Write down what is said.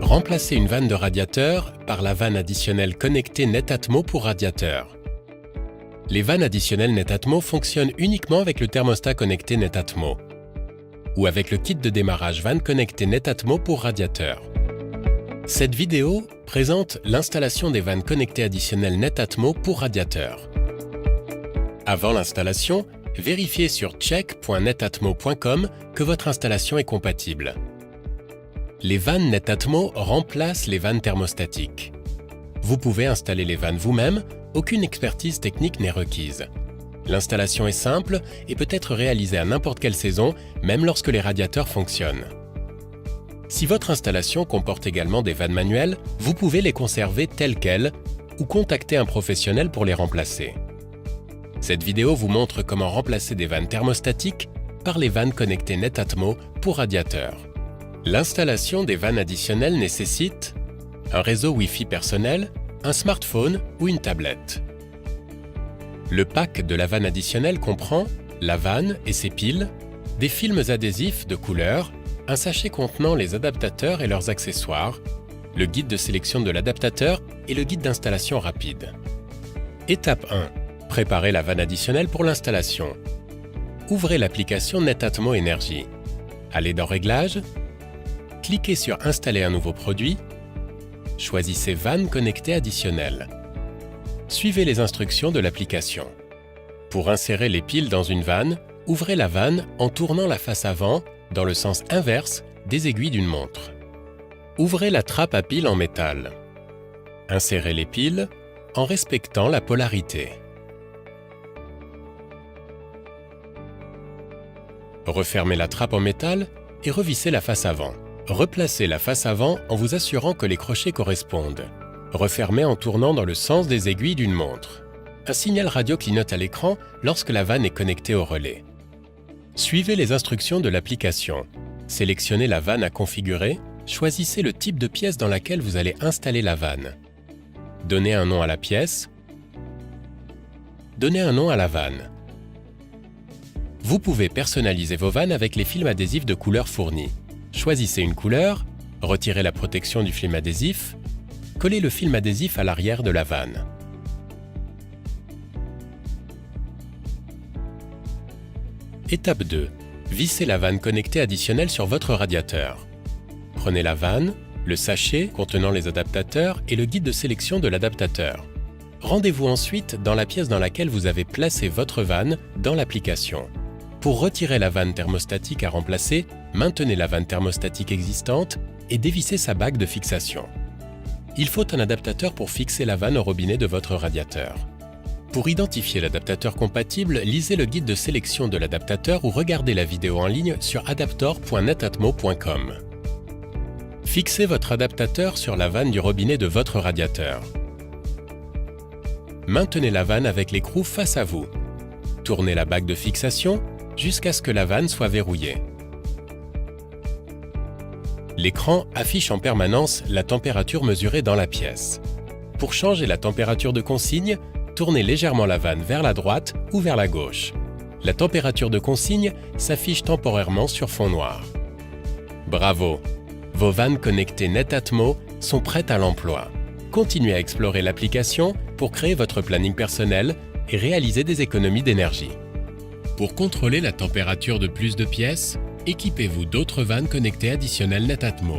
Remplacez une vanne de radiateur par la vanne additionnelle connectée Netatmo pour radiateur. Les vannes additionnelles Netatmo fonctionnent uniquement avec le thermostat connecté Netatmo ou avec le kit de démarrage vanne connectée Netatmo pour radiateur. Cette vidéo présente l'installation des vannes connectées additionnelles Netatmo pour radiateur. Avant l'installation, vérifiez sur check.netatmo.com que votre installation est compatible. Les vannes Netatmo remplacent les vannes thermostatiques. Vous pouvez installer les vannes vous-même, aucune expertise technique n'est requise. L'installation est simple et peut être réalisée à n'importe quelle saison, même lorsque les radiateurs fonctionnent. Si votre installation comporte également des vannes manuelles, vous pouvez les conserver telles quelles ou contacter un professionnel pour les remplacer. Cette vidéo vous montre comment remplacer des vannes thermostatiques par les vannes connectées Netatmo pour radiateur. L'installation des vannes additionnelles nécessite un réseau Wi-Fi personnel, un smartphone ou une tablette. Le pack de la vanne additionnelle comprend la vanne et ses piles, des films adhésifs de couleur, un sachet contenant les adaptateurs et leurs accessoires, le guide de sélection de l'adaptateur et le guide d'installation rapide. Étape 1. Préparez la vanne additionnelle pour l'installation. Ouvrez l'application Netatmo Energy. Allez dans Réglages, cliquez sur Installer un nouveau produit, choisissez Vanne connectée additionnelle. Suivez les instructions de l'application. Pour insérer les piles dans une vanne, ouvrez la vanne en tournant la face avant dans le sens inverse des aiguilles d'une montre. Ouvrez la trappe à piles en métal. Insérez les piles en respectant la polarité. Refermez la trappe en métal et revissez la face avant. Replacez la face avant en vous assurant que les crochets correspondent. Refermez en tournant dans le sens des aiguilles d'une montre. Un signal radio clignote à l'écran lorsque la vanne est connectée au relais. Suivez les instructions de l'application. Sélectionnez la vanne à configurer, choisissez le type de pièce dans laquelle vous allez installer la vanne. Donnez un nom à la pièce. Donnez un nom à la vanne. Vous pouvez personnaliser vos vannes avec les films adhésifs de couleur fournis. Choisissez une couleur, retirez la protection du film adhésif, collez le film adhésif à l'arrière de la vanne. Étape 2. Vissez la vanne connectée additionnelle sur votre radiateur. Prenez la vanne, le sachet contenant les adaptateurs et le guide de sélection de l'adaptateur. Rendez-vous ensuite dans la pièce dans laquelle vous avez placé votre vanne dans l'application. Pour retirer la vanne thermostatique à remplacer, maintenez la vanne thermostatique existante et dévissez sa bague de fixation. Il faut un adaptateur pour fixer la vanne au robinet de votre radiateur. Pour identifier l'adaptateur compatible, lisez le guide de sélection de l'adaptateur ou regardez la vidéo en ligne sur adaptor.netatmo.com. Fixez votre adaptateur sur la vanne du robinet de votre radiateur. Maintenez la vanne avec l'écrou face à vous. Tournez la bague de fixation jusqu'à ce que la vanne soit verrouillée. L'écran affiche en permanence la température mesurée dans la pièce. Pour changer la température de consigne, tournez légèrement la vanne vers la droite ou vers la gauche. La température de consigne s'affiche temporairement sur fond noir. Bravo! Vos vannes connectées Netatmo sont prêtes à l'emploi. Continuez à explorer l'application pour créer votre planning personnel et réaliser des économies d'énergie. Pour contrôler la température de plus de pièces, équipez-vous d'autres vannes connectées additionnelles Netatmo.